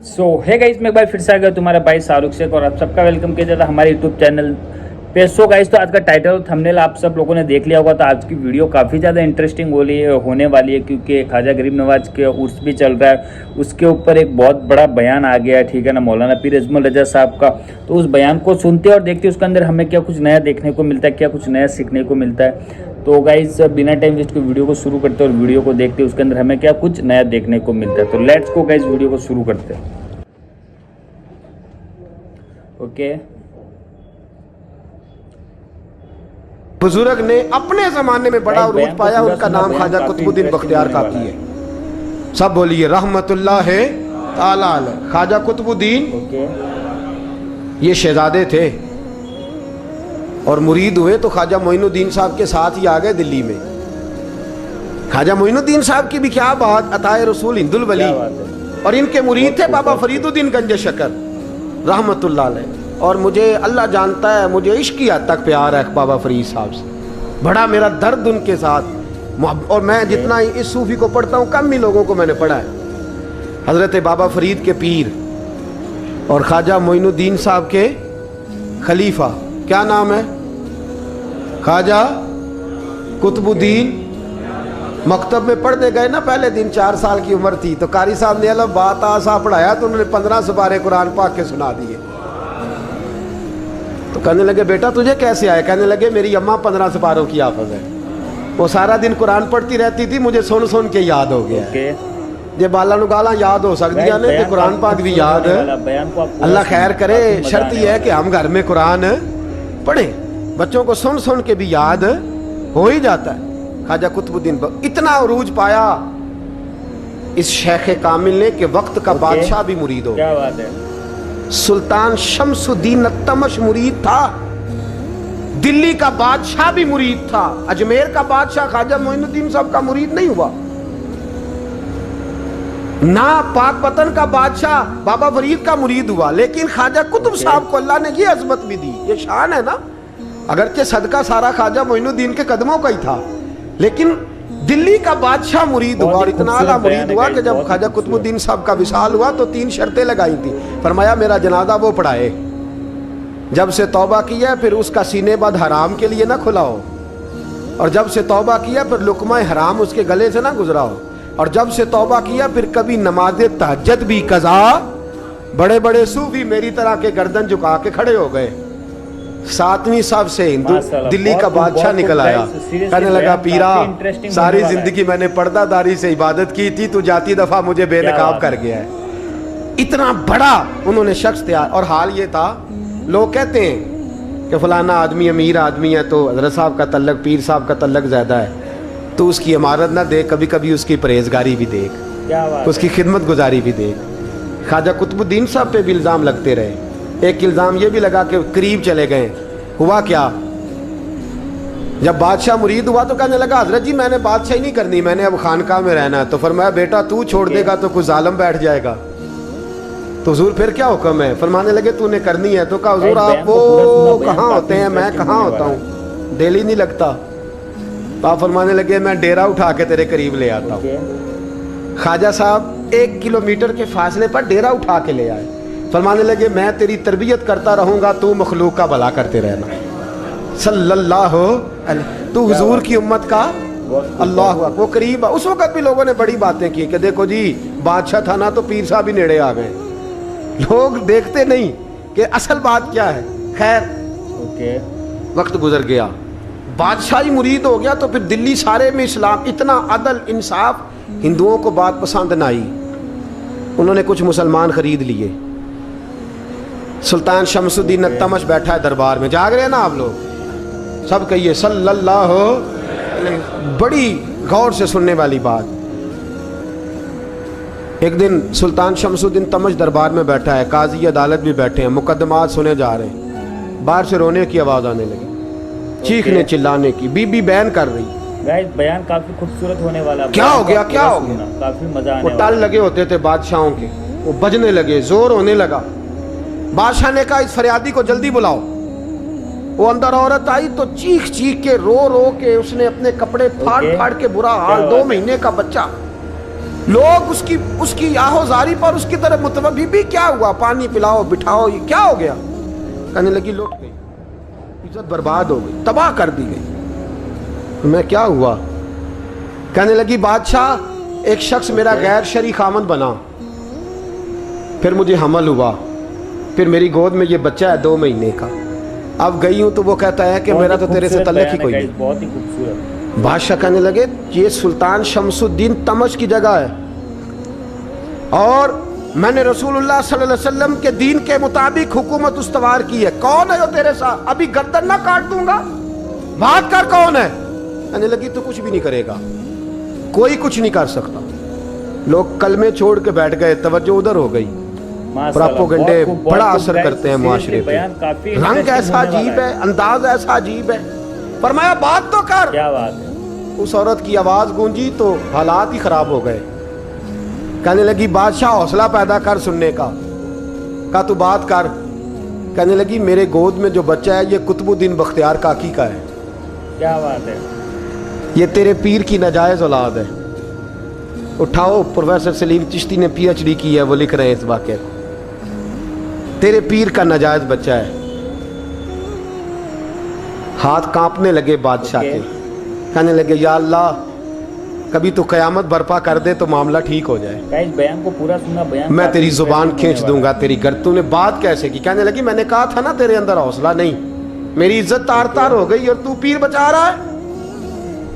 सो है गाइस, मैं एक बार फिर से आ गया तुम्हारा भाई शाहरुख शेख और आप सबका वेलकम किया जाता है हमारे यूट्यूब चैनल पे। सो गाइस, तो आज का टाइटल और थंबनेल आप सब लोगों ने देख लिया होगा। तो आज की वीडियो काफ़ी ज़्यादा इंटरेस्टिंग होने वाली है क्योंकि ख्वाजा गरीब नवाज के उर्स भी चल रहा है। उसके ऊपर एक बहुत बड़ा बयान आ गया है, ठीक है ना, मौलाना पीर अजमल रजा साहब का। तो उस बयान को सुनते और देखते उसके अंदर हमें क्या कुछ नया देखने को मिलता है, क्या कुछ नया सीखने को मिलता है। तो गाइस, बिना टाइम वेस्ट के वीडियो को शुरू करते और वीडियो को देखते उसके अंदर हमें क्या कुछ नया देखने को मिलता है। तो लेट्स गो गाइस, वीडियो को शुरू करते हैं। ओके, बुजुर्ग ने अपने जमाने में बड़ा उरूज पाया, उनका नाम ख्वाजा कुतुबुद्दीन बख्तियार काकी है। सब बोलिए रहमतुल्लाह ताला अलैह। ख्वाजा कुतुबुद्दीन ये शहजादे थे और मुरीद हुए तो ख्वाजा मोइनुद्दीन साहब के साथ ही आ गए दिल्ली में। ख्वाजा मोइनुद्दीन साहब की भी क्या बात, अताए रसूल हिंदुल वली, और इनके मुरीद थे बाबा फरीदुद्दीन गंज शकर रहमतुल्लाह अलैह। और मुझे अल्लाह जानता है, मुझे इश्क की हद तक प्यार है बाबा फरीद साहब से, बड़ा मेरा दर्द उनके साथ। और मैं जितना इस सूफी को पढ़ता हूँ कम ही लोगों को मैंने पढ़ा है। हजरत बाबा फरीद के पीर और ख्वाजा मोइनुद्दीन साहब के खलीफा, क्या नाम है, ख्वाजा कुतुबुद्दीन। मकतब में पढ़ने गए ना, पहले दिन 4 साल की उम्र थी तो कारी साहब ने अलग बात आसा पढ़ाया तो उन्होंने 15 सुपारे कुरान पाक के सुना दिए। तो कहने लगे बेटा तुझे कैसे आए? कहने लगे मेरी अम्मा 15 सुपारों की हाफिज है, वो सारा दिन कुरान पढ़ती रहती थी, मुझे सुन सुन के याद हो गया। जे बाला नु गाला याद हो सकती ने तो कुरान पाक भी याद। अल्लाह खैर करे, शर्त यह है कि हम घर में कुरान पढ़े, बच्चों को सुन सुन के भी याद हो ही जाता है। ख्वाजा कुतुबुद्दीन इतना उरूज पाया इस शेख कामिल ने कि वक्त का बादशाह भी मुरीद हो। क्या बात है। सुल्तान शमसुद्दीन तमश मुरीद था, दिल्ली का बादशाह भी मुरीद था, अजमेर का बादशाह ख्वाजा मोइनुद्दीन साहब का मुरीद नहीं हुआ ना, पाकपतन का बादशाह बाबा फरीद का मुरीद हुआ। लेकिन ख्वाजा कुतुब साहब को अल्लाह ने ये अजमत भी दी, ये शान है ना। अगरचे सदका सारा ख्वाजा मोइनुद्दीन के कदमों का ही था, लेकिन दिल्ली का बादशाह मुरीद हुआ। और इतना आला मुरीद हुआ कि जब ख्वाजा कुतुबुद्दीन साहब का विसाल हुआ तो 3 शर्तें लगाई थी। फरमाया मेरा जनाजा वो पढ़ाए, जब से तौबा किया फिर उसका सीने बद हराम के लिए ना खुला हो, और जब से तौबा किया फिर लुकमा हराम उसके गले से ना गुजरा हो, और जब से तौबा किया फिर कभी नमाज तहज्जुद भी कज़ा। बड़े बड़े सूफी मेरी तरह के गर्दन झुका के खड़े हो गए। 7वीं साहब से हिंदू दिल्ली का बादशाह निकल आया, कहने लगा पीरा सारी जिंदगी मैंने पर्दादारी से इबादत की थी, तू जाती दफा मुझे बेनकाब कर गया है। इतना बड़ा उन्होंने शख्स तैयार। और हाल ये था, लोग कहते हैं कि फलाना आदमी अमीर आदमी है तो हजरत साहब का तल्लक, पीर साहब का तल्लक ज्यादा है, तो उसकी इमारत ना देख, कभी कभी उसकी परहेजगारी भी देख, उसकी खिदमत गुजारी भी देख। ख्वाजा कुतुबुद्दीन साहब पे भी इल्ज़ाम लगते रहे। एक इल्ज़ाम ये भी लगा कि करीब चले गए। हुआ क्या, जब बादशाह मुरीद हुआ तो कहने लगा हजरत जी मैंने बादशाही नहीं करनी, मैंने अब खानकाह में रहना है। तो फरमाया बेटा तू छोड़ देगा तो कुछ जालिम बैठ जाएगा। तो हुजूर फिर क्या हुक्म है? फरमाने लगे तूने करनी है। तो कहा हुजूर आप वो कहाँ होते हैं, मैं कहाँ होता हूँ, दिल नहीं लगता। तो आप फरमाने लगे मैं डेरा उठा के तेरे करीब ले आता हूँ। ख्वाजा साहब 1 किलोमीटर के फासले पर डेरा उठा के ले आए। फरमाने लगे मैं तेरी तरबियत करता रहूंगा, तू मखलूक का भला करते रहना सल्लल्लाहु अलैहि। तू हुजूर की उम्मत का अल्लाह हुआ। वो करीब, उस वक्त भी लोगों ने बड़ी बातें की कि देखो जी बादशाह था ना तो पीर साहब भी नेड़े आ गए। लोग देखते नहीं कि असल बात क्या है। खैर वक्त गुजर गया, बादशाही मुरीद हो गया, तो फिर दिल्ली सारे में इस्लाम, इतना अदल इंसाफ, हिंदुओं को बात पसंद ना आई। उन्होंने कुछ मुसलमान खरीद लिए। सुल्तान शमसुद्दीन तमश बैठा है दरबार में, जाग रहे हैं ना आप लोग, सब कहिए सल्लल्लाहु अलैहि। बड़ी गौर से सुनने वाली बात। एक दिन सुल्तान शमसुद्दीन तमश दरबार में बैठा है, काजी अदालत भी बैठे हैं, मुकदमात सुने जा रहे हैं। बाहर से रोने की आवाज आने लगी, चीखने चिल्लाने की, बीबी बयान कर रही। बयान काफी खूबसूरत होने वाला। क्या हो गया, क्या हो गया? काफी मजा आने वो ताल लगे होते थे बादशाहों के, वो बजने लगे, जोर होने लगा। बादशाह ने कहा इस फरियादी को जल्दी बुलाओ। वो अंदर औरत आई तो चीख चीख के रो रो के उसने अपने कपड़े फाड़ फाड़ के, बुरा हाल, 2 महीने का बच्चा, लोग उसकी आहोजारी पर उसकी तरफ मुतवज्जह, बीबी क्या हुआ, पानी पिलाओ बिठाओ, ये क्या हो गया? कहने लगी लुट गई, इज्जत बर्बाद हो गई, तबाह कर दी गई। मैं क्या हुआ? कहने लगी बादशाह एक शख्स मेरा गैर शरई खामद बना, फिर मुझे हमल हुआ, फिर मेरी गोद में ये बच्चा है 2 महीने का। अब गई हूं तो वो कहता है कि मेरा तो तेरे से तल्लुक ही कोई नहीं। बहुत ही खूबसूरत। बादशाह कहने लगे ये सुल्तान शमसुद्दीन तमश की जगह है और मैंने रसूलुल्लाह सल्लल्लाहु अलैहि वसल्लम के दीन के मुताबिक हुकूमत उस्तवार की है। कौन है वो तेरे साथ? अभी गर्दन ना काट दूंगा, बात कर, कौन है? कहने लगी तो कुछ भी नहीं करेगा, कोई कुछ नहीं कर सकता। लोग कलमे छोड़ के बैठ गए, तवज्जो उधर हो गई। प्रोपेगेंडे बड़ा असर करते हैं मुआशरे पे। रंग ऐसा अजीब है, अंदाज ऐसा अजीब है। फरमाया बात तो कर। क्या बात है? उस औरत की आवाज गूंजी तो हालात ही खराब हो गए। कहने लगी बादशाह हौसला पैदा कर सुनने का। कहा तू बात कर। कहने लगी मेरे गोद में जो बच्चा है ये कुतुबुद्दीन बख्तियार काकी का है। क्या बात है? ये तेरे पीर की नाजायज औलाद है। उठाओ, प्रोफेसर सलीम चिश्ती ने PhD की है, वो लिख रहे हैं इस वाक़े को। तेरे पीर का नाजायज बच्चा है। हाथ कांपने लगे बादशाह के। कहने लगे या अल्लाह कभी तो कयामत बर्पा कर दे तो मामला ठीक हो जाए। बयान को पूरा सुना, बयान मैं तेरी जुबान खींच दूंगा तेरी गर्दन। तूने बात कैसे की? कहने लगी मैंने कहा था ना तेरे अंदर हौसला नहीं, मेरी इज्जत तार तार हो गई और तू पीर बचा रहा है।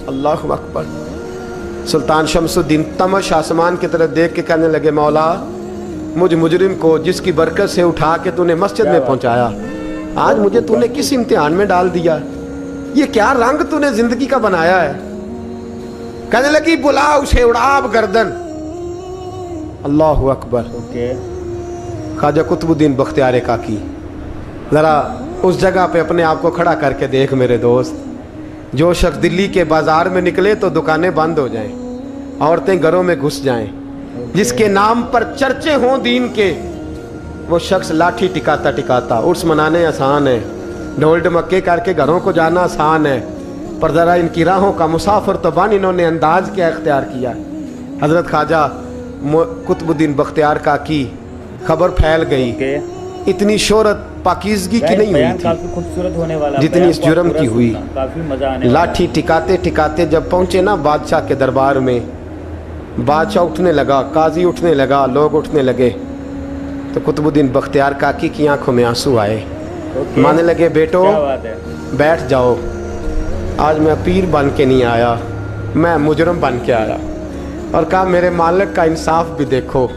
अल्लाहु अकबर। सुल्तान शमसुद्दीन तमश आसमान की तरफ देख के कहने लगे मौला मुझ मुजरिम को जिसकी बरकत से उठा के तूने मस्जिद में पहुंचाया, आज मुझे तूने किस इम्तिहान में डाल दिया? ये क्या रंग तूने जिंदगी का बनाया है? कहने लगी बुला उसे, उड़ाब गर्दन। अल्लाहु अकबर। ख्वाजा कुतुबुद्दीन बख्तियार काकी, जरा उस जगह पे अपने आप को खड़ा करके देख मेरे दोस्त। जो शख्स दिल्ली के बाजार में निकले तो दुकानें बंद हो जाएं, औरतें घरों में घुस जाएं, जिसके नाम पर चर्चे हों दीन के, वो शख्स लाठी टिकाता टिकाता उर्स मनाने आसान है, ढोल ढमक्के करके घरों को जाना आसान है, पर ज़रा इनकी राहों का मुसाफिर तो बन इन्होंने अंदाज क्या इख्तियार किया। हज़रत ख्वाजा कुतुबुद्दीन बख्तियार काकी खबर फैल गई। इतनी शोहरत पाकीज़गी की नहीं हुई थी खूबसूरत होने वाला जितनी इस जुर्म की हुई। काफी मजा आने लाठी टिकाते टिकाते जब पहुंचे ना बादशाह के दरबार में, बादशाह उठने लगा, काजी उठने लगा, लोग उठने लगे, तो कुतुबुद्दीन बख्तियार काकी की आंखों में आंसू आए। मानने लगे बेटो बैठ जाओ, आज मैं पीर बन के नहीं आया, मैं मुजरम बन के आया। और कहा मेरे मालिक का इंसाफ भी देखो,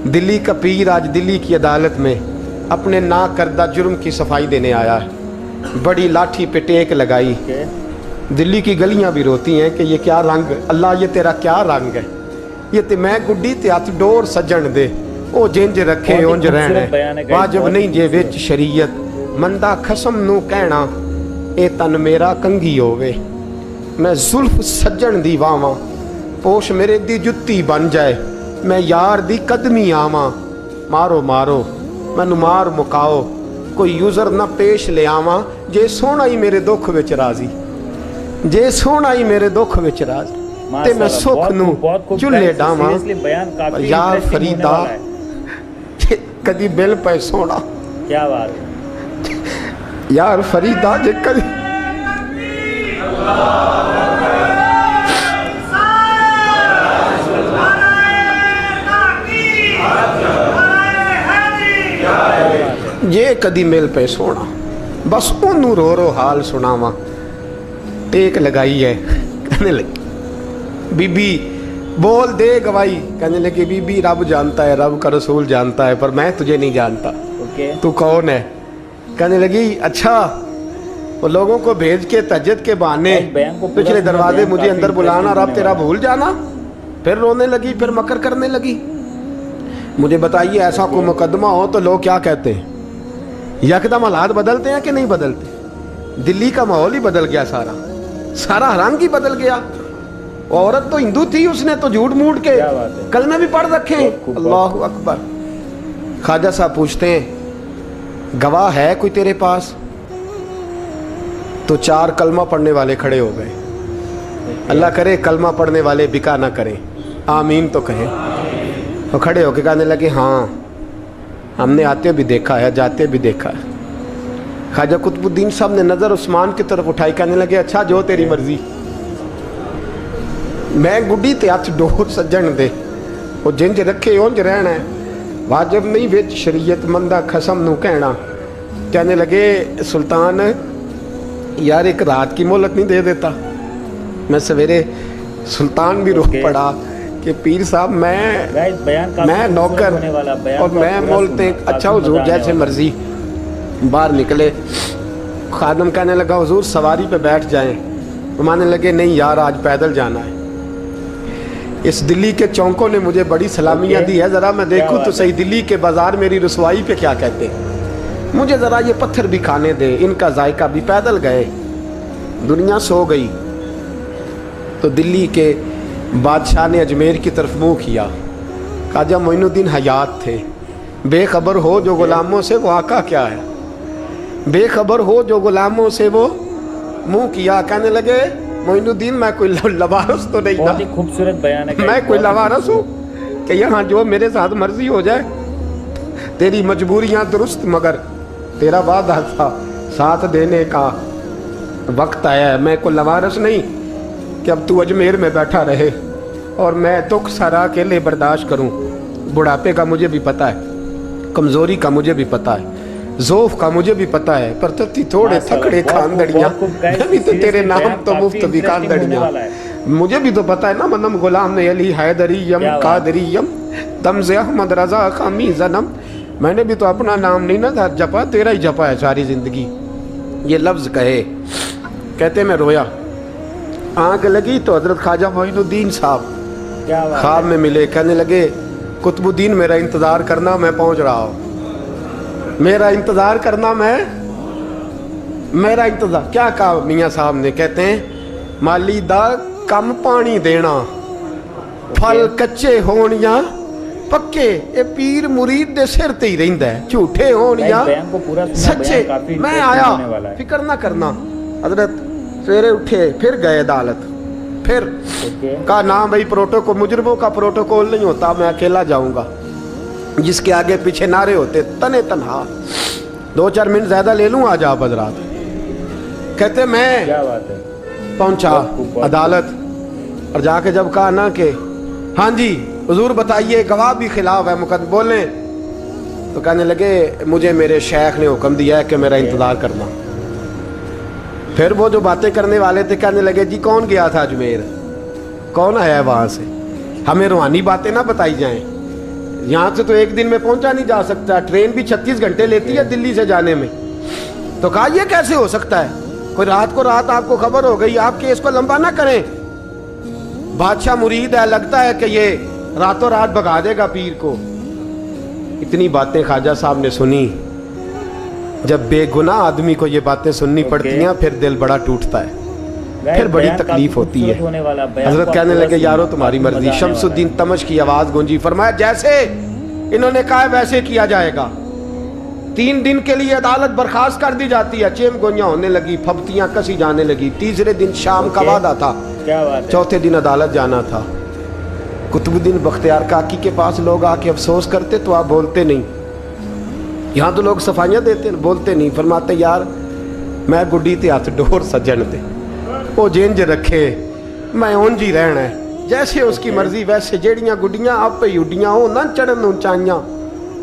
दिल्ली का पीर आज दिल्ली की अदालत में अपने ना करदा जुर्म की सफाई देने आया है। बड़ी लाठी पे टेक लगाई। दिल्ली की गलियां भी रोती हैं कि ये क्या रंग, अल्लाह ये तेरा क्या रंग है, ये ते मैं गुड्डी ते हथ डोर सजन दे, ओ जिंज रखे उंज रहना, वाजिब नहीं जे विच शरीयत, मंदा खसम नू कहना ए तन मेरा कंघी होवे, मैं जुल्फ सजन दी वावां, पोश मेरे दी जुत्ती बन जाए, मैं यार दी कदमी आवां, मारो मारो मैनू मार मुकाओ, कोई यूजर ना पेश ले आवां, जे सोना ही मेरे दुख विच राजी, जे सोना ही मेरे दुख विच राजी, ते मैं सुख नू चुल्हे डावां, यार फरीदा कदी बिल पे सोना। क्या बात है? यार फरीदा जे कदी जे कदी मिल पे सोना, बस ओनू रो रो हाल सुनावा। टेक लगाई है। कहने लगी बीबी बोल दे गवाही। कहने लगी बीबी रब जानता है, रब का रसूल जानता है, पर मैं तुझे नहीं जानता। तू कौन है? कहने लगी अच्छा वो लोगों को भेज के तहज्जुद के बहाने पिछले दरवाजे मुझे अंदर बुलाना, रब तेरा भूल जाना। फिर रोने लगी, फिर मकर करने लगी। मुझे बताइए ऐसा कोई मुकदमा हो तो लोग क्या कहते हैं? यकदम हालात बदलते हैं कि नहीं बदलते? दिल्ली का माहौल ही बदल गया, सारा रंग ही बदल गया। औरत तो हिंदू थी, उसने तो झूठ मूठ के कलमे भी पढ़ रखे हैं। अल्लाहु अकबर। ख्वाजा साहब पूछते हैं गवाह है कोई तेरे पास? तो 4 कलमा पढ़ने वाले खड़े हो गए। अल्लाह करे कलमा पढ़ने वाले बिका ना करें। आमीन तो कहें। तो खड़े होके कहने लगे हाँ हमने आते भी देखा है जाते भी देखा है। ख्वाजा कुतुबुद्दीन साहब ने नज़र उस्मान की तरफ उठाई, कहने लगे अच्छा जो तेरी मर्जी, मैं गुड्डी ते हथ डोर सज्जन दे, वो जिंज रखे उंज रहना है, वाजिब नहीं विच शरीयत मंदा खसम नू कहना। कहने लगे सुल्तान यार एक रात की मोहलत नहीं दे देता। मैं सवेरे सुल्तान भी रो पड़ा कि पीर साहब मैं नौकर और मैं मोलते अच्छा हुजूर जैसे मर्जी। बाहर निकले, खादम कहने लगा हुजूर सवारी पे बैठ जाएं। वो मानने लगे नहीं यार आज पैदल जाना है। इस दिल्ली के चौंकों ने मुझे बड़ी सलामियाँ दी है, ज़रा मैं देखूँ तो सही दिल्ली के बाज़ार मेरी रसवाई पे क्या कहते हैं। मुझे ज़रा ये पत्थर भी खाने दे, इनका जायका भी। पैदल गए, दुनिया सो गई तो दिल्ली के बादशाह ने अजमेर की तरफ मुँह किया। ख्वाजा मोइनुद्दीन हयात थे। बेखबर हो जो गुलामों से वो आका क्या है, बेखबर हो जो गुलामों से वो मुँह किया। कहने लगे मोइनुद्दीन मैं कोई लवारस तो नहीं बहुत ही खूबसूरत बयान है। मैं कोई लवारस हूँ कि यहाँ जो मेरे साथ मर्जी हो जाए। तेरी मजबूरियाँ दुरुस्त मगर तेरा वादा था साथ देने का वक्त आया है। मैं कोई लवारस नहीं कि अब तू अजमेर में बैठा रहे और मैं दुख सारा अकेले बर्दाश्त करूँ। बुढ़ापे का मुझे भी पता है, कमज़ोरी का मुझे भी पता है, ज़ोफ़ का मुझे भी पता है, पर तत्ती थोड़े थकड़े खानदड़ियाँ नहीं तो तेरे नाम तो मुफ्त भी खानदड़ियाँ। मुझे भी तो पता है ना मनम गुलाम ने अली हैदरियम कादरियम तमज़े अहमद रज़ा खामी जन्म। मैंने भी तो अपना नाम नहीं ना जपा, तेरा ही जपा है सारी ज़िंदगी। ये लफ्ज़ कहे, कहते मैं रोया। आँख लगी तो हज़रत ख्वाजा मोइनुद्दीन साहब ख्वाब में मिले। कहने लगे कुतुबुद्दीन मेरा इंतज़ार करना, मैं पहुँच रहा हूँ। मेरा इंतज़ार करना, मेरा इंतज़ार। क्या कहा मियाँ साहब ने? कहते हैं माली दा कम पानी देना, फल कच्चे होण या पक्के, ये पीर मुरीद दे सिर ते ही रहिंदा है। झूठे होण या सच्चे। मैं आया, फिक्र ना करना। हजरत सवेरे उठे, फिर गए अदालत। फिर कहा ना भाई प्रोटोकॉल, मुजरमों का प्रोटोकॉल नहीं होता, मैं अकेला जाऊंगा। जिसके आगे पीछे नारे होते तने तनहा। 2-4 मिनट ज्यादा ले लूँ आज आप हजरात। कहते मैं पहुंचा अदालत और जाके जब कहा ना कि हाँ जी हुजूर बताइए गवाह भी खिलाफ है मुकदमे बोले, तो कहने लगे मुझे मेरे शेख ने हुक्म दिया है कि मेरा इंतज़ार करना। फिर वो जो बातें करने वाले थे कहने लगे जी कौन गया था अजमेर, कौन आया है वहाँ से, हमें रूहानी बातें ना बताई जाएं। यहाँ से तो एक दिन में पहुंचा नहीं जा सकता, ट्रेन भी 36 घंटे लेती है दिल्ली से जाने में। तो कहा यह कैसे हो सकता है, कोई रात को रात आपको खबर हो गई, आप केस को लंबा ना करें। बादशाह मुरीद है, लगता है कि ये रातों रात भगा देगा पीर को। इतनी बातें ख्वाजा साहब ने सुनी। जब बेगुनाह आदमी को ये बातें सुननी पड़ती हैं फिर दिल बड़ा टूटता है, फिर बड़ी तकलीफ होती है। हजरत कहने लगे यारो तुम्हारी मर्जी। शमसुद्दीन तमश की आवाज गूंजी। फरमाया जैसे इन्होंने कहा वैसे किया जाएगा। 3 दिन के लिए अदालत बर्खास्त कर दी जाती है। चेम गोइयां होने लगी, फब्तियां कसी जाने लगी। तीसरे दिन शाम का वादा था, चौथे दिन अदालत जाना था। कुतुबुद्दीन बख्तियार काकी के पास लोग आके अफसोस करते तो आप बोलते नहीं। यहाँ तो लोग सफाइयाँ देते बोलते नहीं। फरमाते यार मैं गुड्डी ते हथ डोर सज्जन दे, वो जेंज रखे मैं उंज ही रहना है, जैसे उसकी मर्जी वैसे। जेड़ियां गुड्डियां आप ही उड्डियां हो ना चढ़न उचाइयां,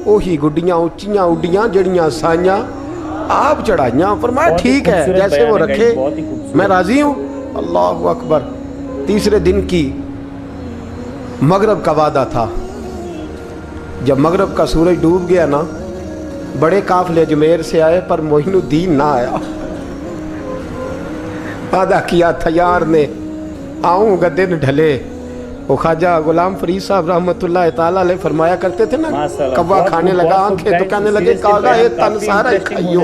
ओही गुड्डियां उच्चियां उड्डियां जेड़ियां साइयां आप चढ़ाइयां। फरमाया ठीक है जैसे वो रखे मैं राजी हूँ। अल्लाह अकबर। तीसरे दिन की मगरब का वादा था। जब मगरब का सूरज डूब गया ना, बड़े काफले अजमेर से आए पर मोइनुद्दीन ना आया। वादा किया था यार ने आऊँगा दिन ढले। वो ख्वाजा गुलाम फरीद साहब रहमतुल्लाह ताला अलैह फरमाया करते थे ना, कब्वा खाने लगा आंखें तो कहने लगे कागा ये तन सारा खाइयो,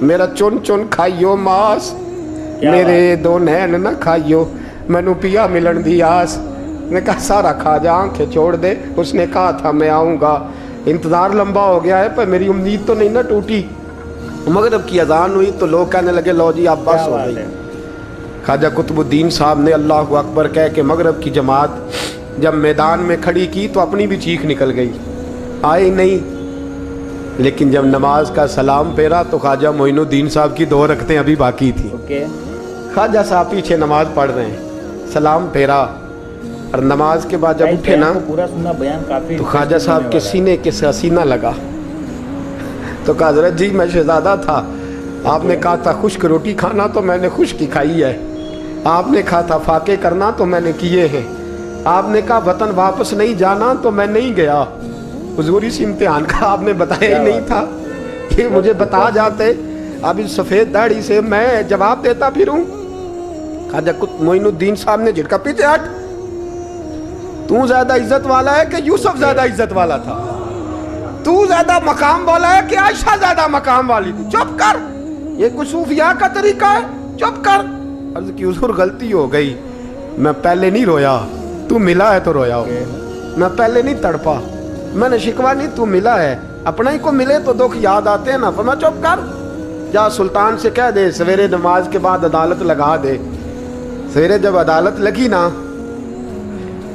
मेरा चुन चुन खाइयो मास, मेरे 2 नैन ना खाइयो, मैनू पिया मिलन दी आस। ने कहा सारा खा जा, आंखें छोड़ दे। उसने कहा था मैं आऊँगा, इंतज़ार लंबा हो गया है पर मेरी उम्मीद तो नहीं ना टूटी। मगरब की अजान हुई तो लोग कहने लगे लो जी आप बस हो गई। ख्वाजा कुतुबुद्दीन साहब ने अल्लाह अकबर कह के मगरब की जमात जब मैदान में खड़ी की तो अपनी भी चीख निकल गई, आई नहीं। लेकिन जब नमाज का सलाम फेरा तो ख्वाजा मोइनुद्दीन साहब की 2 रकतें अभी बाकी थी। ख्वाजा साहब पीछे नमाज पढ़ रहे हैं, सलाम फेरा और नमाज के बाद जब उठे ना पूरा सुनना बयान काफी, तो ख्वाजा साहब के सीने के सीना लगा। तो कहा हज़रत जी मैं शहजादा था, आपने कहा था खुश्क रोटी खाना तो मैंने खुश्क ही खाई है, आपने कहा था फाके करना तो मैंने किए हैं, आपने कहा वतन वापस नहीं जाना तो मैं नहीं गया। हुजूर इस इम्तिहान का आपने बताया ही नहीं था कि मुझे बता जाते, अब इस सफ़ेद दाढ़ी से मैं जवाब देता फिरूं। ख्वाजा मोइनुद्दीन साहब ने झटका, पीछे हट, तू ज्यादा इज्जत वाला है कि यूसुफ ज्यादा इज्जत वाला था? तू ज्यादा मकाम वाला है कि आयशा ज्यादा मकाम वाली थी? चुप कर, ये कुछ सूफिया का तरीका है, चुप कर। अर्ज़ की हुजूर गलती हो गई, मैं पहले नहीं रोया, तू मिला है तो रोया हो। मैं पहले नहीं तड़पा, मैंने शिकवा नहीं, तू मिला है। अपना ही को मिले तो दुख याद आते हैं ना। फरमा चुप कर, जा सुल्तान से कह दे सवेरे नमाज के बाद अदालत लगा दे। सवेरे जब अदालत लगी ना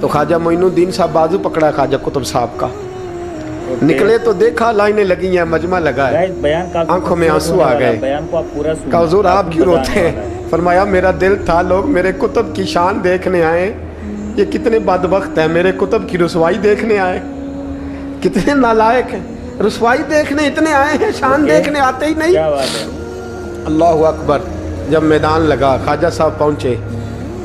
तो ख्वाजा मोइनुद्दीन साहब बाजू पकड़ा ख्वाजा कुतुब साहब का, निकले तो देखा लाइनें लगी हैं, मजमा लगा है, आंखों में आंसू आ गए। कहा हुजूर आप क्यों रोते हैं? फरमाया मेरा दिल था लोग मेरे कुतुब की शान देखने आए, ये कितने बदबख्त हैं, मेरे कुतुब की रुसवाई देखने आए, कितने नालायक हैं, रुसवाई देखने इतने आए हैं, शान देखने आते ही नहीं। अल्लाह अकबर। जब मैदान लगा ख्वाजा साहब पहुंचे,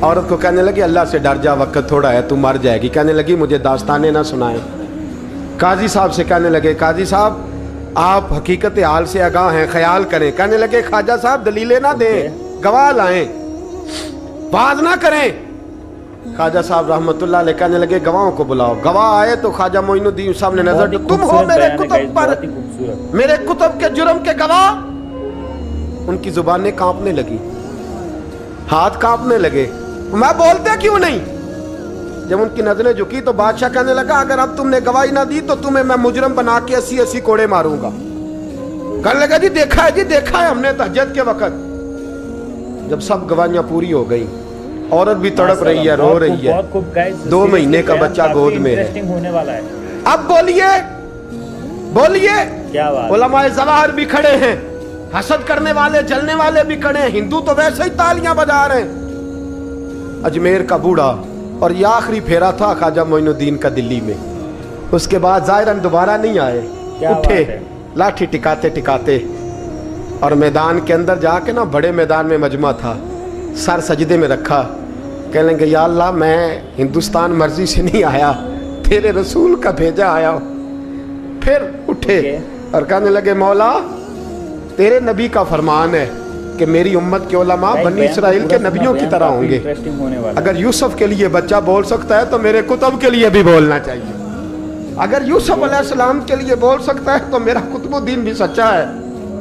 औरत को कहने लगी अल्लाह से डर जा, वक्त थोड़ा है, तू मर जाएगी। कहने लगी मुझे दास्तानें ना सुनाएं। काजी साहब से कहने लगे काजी साहब आप हकीकत हाल से आगाह हैं, ख्याल करें। कहने लगे ख्वाजा साहब दलीलें ना दें, गवाह लाएं, बात ना करें। ख्वाजा साहब रहमतुल्लाह अलैह कहने लगे गवाहों को बुलाओ। गवाह आए तो ख्वाजा मोइनुद्दीन साहब ने नजर दी, तुम हो मेरे कुतुब पर, मेरे कुतुब के जुर्म के गवाह। उनकी जुबानें कांपने लगी, हाथ कांपने लगे, मैं बोलते क्यों नहीं? जब उनकी नजरें झुकी तो बादशाह कहने लगा अगर अब तुमने गवाही ना दी तो तुम्हें मैं मुजरम बना के 80-80 कोड़े मारूंगा। कहने लगा जी देखा है, जी देखा है हमने तहज्जुद के वक्त। जब सब गवाहियां पूरी हो गई, औरत भी तड़प रही है, रो रही है, 2 महीने का बच्चा गोद में है। अब बोलिए बोलिए, उलमाए ज़वाहिर भी खड़े हैं, हसद करने वाले जलने वाले भी खड़े हैं, हिंदू तो वैसे ही तालियां बजा रहे हैं। अजमेर का बूढ़ा, और ये आखिरी फेरा था ख्वाजा मोइनुद्दीन का दिल्ली में। उसके बाद ज़ाहिरन दोबारा नहीं आए, उठे लाठी टिकाते टिकाते और मैदान के अंदर जाके ना, बड़े मैदान में मजमा था, सर सजदे में रखा, कह लेंगे या अल्लाह मैं हिंदुस्तान मर्जी से नहीं आया, तेरे रसूल का भेजा आया। फिर उठे और कहने लगे मौला तेरे नबी का फरमान है कि मेरी उम्मत के उलमा बनी इसराइल के नबियों की तरह होंगे। अगर यूसुफ के लिए बच्चा बोल सकता है तो मेरे कुतुब के लिए भी बोलना चाहिए। अगर यूसुफ अलैहिस्सलाम के लिए बोल सकता है तो मेरा कुतुबुद्दीन भी सच्चा है,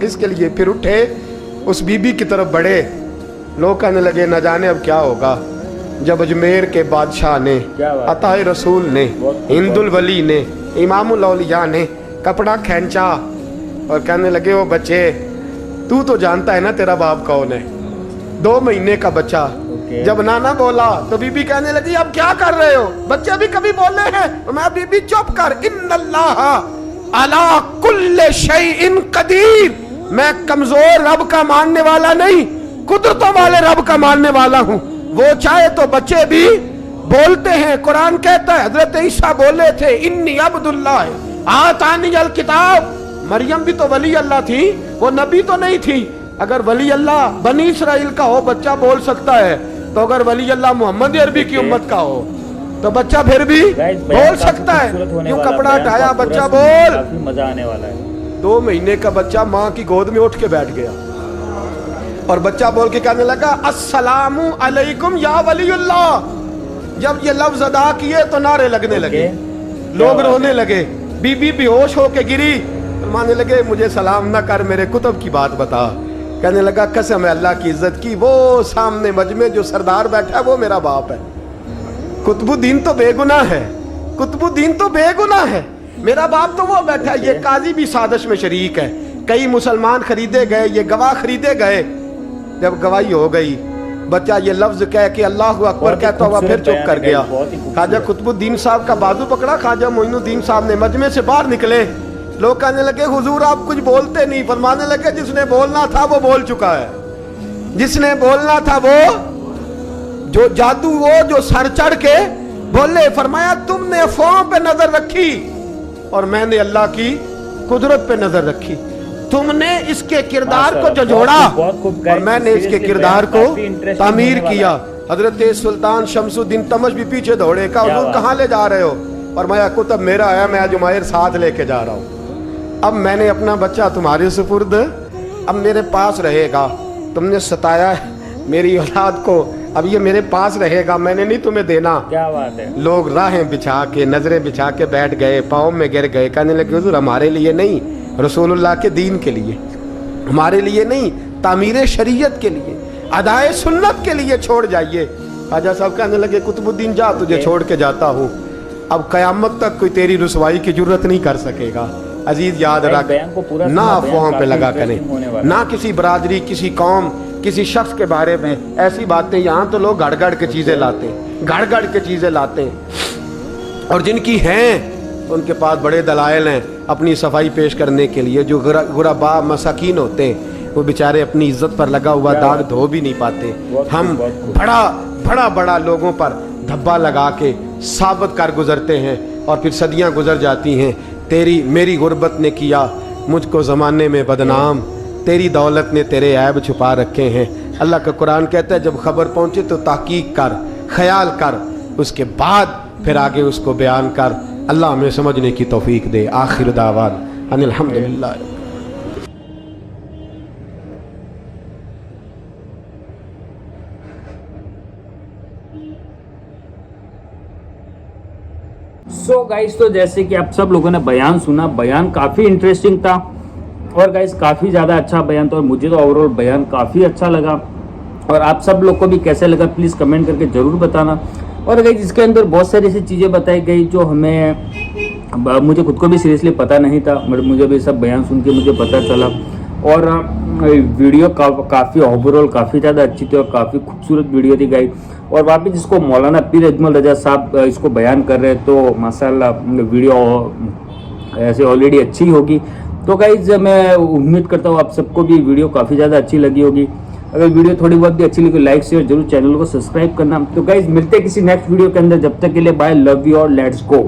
इसके लिए। फिर उठे, उस बीबी की तरफ बढ़े, लोग कहने लगे न जाने अब क्या होगा। जब अजमेर के बादशाह ने, अताए रसूल ने, हिंदुल वली ने, इमामुल औलिया ने कपड़ा खींचा और कहने लगे वो बच्चे तू तो जानता है ना तेरा बाप कौन है, 2 महीने का बच्चा। जब नाना बोला तो बीबी कहने लगी अब क्या कर रहे हो, बच्चे भी कभी बोले हैं? तो मैं बीबी चुप कर, इन्नल्लाह अला कुल्ले शैइन कदीर, मैं कमजोर रब का मानने वाला नहीं, कुदरतों वाले रब का मानने वाला हूँ। वो चाहे तो बच्चे भी बोलते हैं। कुरान कहता है हजरत ईसा बोले थे इन्नी अब्दुल्लाह आतानी अल किताब। मरियम भी तो वली अल्लाह थी, वो नबी तो नहीं थी। अगर वली अल्लाह बनी इसराइल का हो बच्चा बोल सकता है, तो अगर वली अल्लाह मोहम्मद अरबी की उम्मत का हो तो बच्चा फिर भी बोल सकता है। क्यों कपड़ा हटाया, बच्चा बोल, मजा आने वाला है। 2 महीने का बच्चा माँ की गोद में उठ के बैठ गया और बच्चा बोल के कहने लगा अस्सलामु अलैकुम या वलीउल्लाह। जब ये लफ्ज अदा किए तो नारे लगने लगे, लोग रोने लगे, बीबी बेहोश होके गिरी, मानने लगे मुझे सलाम ना कर, मेरे कुतुब की बात बता। कहने लगा कसम है अल्लाह की इज्जत की, वो सामने मजमे जो सरदार बैठा है वो मेरा बाप है। कुतुबुद्दीन तो बेगुनाह है, कुतुबुद्दीन तो बेगुनाह है, मेरा बाप तो वो बैठा है। ये काजी भी साजिश में शरीक है, कई मुसलमान खरीदे गए, ये गवाह खरीदे गए। जब गवाही हो गई बच्चा ये लफ्ज कह के अल्लाह अकबर बहुत ही कहता हुआ फिर खूबसूरत चुप बयान कर है, गया। बहुत ही खूबसूरत। ख्वाजा कुतुबुद्दीन साहब का बाजू पकड़ा ख्वाजा मोइनुद्दीन साहब ने, मजमे से बाहर निकले, लोग कहने लगे हुजूर आप कुछ बोलते नहीं। फरमाने लगे जिसने बोलना था वो बोल चुका है, जिसने बोलना था वो, जो जादू वो जो सर चढ़ के बोले। फरमाया तुमने अफवाहों पे नजर रखी और मैंने अल्लाह की कुदरत पे नजर रखी। तुमने इसके किरदार को झंझोड़ा और मैंने इसके किरदार को तामीर किया। हजरत सुल्तान शमसुद्दीन तमश भी पीछे दौड़े, कहा हुजूर कहाँ ले जा रहे हो? फरमाया कुतुब मेरा है, मैं जुमैर साथ लेके जा रहा हूँ। अब मैंने अपना बच्चा तुम्हारे सुपुर्द, अब मेरे पास रहेगा। तुमने सताया मेरी औलाद को, अब ये मेरे पास रहेगा, मैंने नहीं तुम्हें देना। क्या बात है। लोग राहें बिछा के, नजरें बिछा के बैठ गए, पाँव में गिर गए, कहने लगे हुजूर हमारे लिए नहीं, रसूलुल्लाह के दीन के लिए, हमारे लिए नहीं, तामीर शरीयत के लिए, अदाए सुन्नत के लिए छोड़ जाइए। ख्वाजा साहब कहने लगे कुतुबुद्दीन जा, तुझे छोड़ के जाता हूँ, अब कयामत तक कोई तेरी रुसवाई की जरूरत नहीं कर सकेगा। अजीज याद रख, ना अफवाहों पे लगा करें, ना किसी बरादरी, किसी कौम, किसी शख्स के बारे में ऐसी बातें। यहाँ तो लोग गड़ के चीजें लाते, गड़ के चीजें लाते हैं, और जिनकी हैं उनके पास बड़े दलाइल हैं अपनी सफाई पेश करने के लिए। जो गुरबा मसाकीन होते हैं वो बेचारे अपनी इज्जत पर लगा हुआ दाग धो भी नहीं पाते। हम बड़ा लोगों पर धब्बा लगा के साबित कर गुजरते हैं और फिर सदियां गुजर जाती हैं। तेरी मेरी गुर्बत ने किया मुझको ज़माने में बदनाम, तेरी दौलत ने तेरे ऐब छुपा रखे हैं। अल्लाह का कुरान कहता है जब खबर पहुंचे तो तहकीक कर, ख्याल कर, उसके बाद फिर आगे उसको बयान कर। अल्लाह हमें समझने की तौफीक दे। आखिर दावान अनिल हम्दुलिल्लाह। सो गाइस, तो जैसे कि आप सब लोगों ने बयान सुना, बयान काफ़ी इंटरेस्टिंग था और गाइस काफ़ी ज़्यादा अच्छा बयान था और मुझे तो ओवरऑल बयान काफ़ी अच्छा लगा। और आप सब लोग को भी कैसे लगा प्लीज़ कमेंट करके ज़रूर बताना। और गाइस इसके अंदर बहुत सारी ऐसी चीज़ें बताई गई जो हमें, मुझे खुद को भी सीरियसली पता नहीं था, बट मुझे भी सब बयान सुन के मुझे पता चला। और वीडियो काफ़ी ओवरऑल काफ़ी ज़्यादा अच्छी थी और काफ़ी खूबसूरत वीडियो थी गाइस। और वहाँ पे जिसको मौलाना पीर अजमल रजा साहब इसको बयान कर रहे हैं, तो माशाल्लाह वीडियो ऐसे ऑलरेडी अच्छी होगी। तो गाइस मैं उम्मीद करता हूँ आप सबको भी वीडियो काफ़ी ज़्यादा अच्छी लगी होगी। अगर वीडियो थोड़ी बहुत भी अच्छी लगी लाइक शेयर जरूर, चैनल को सब्सक्राइब करना। तो गाइस मिलते हैं किसी नेक्स्ट वीडियो के अंदर, जब तक के लिए बाय, लव यू और लेट्स गो।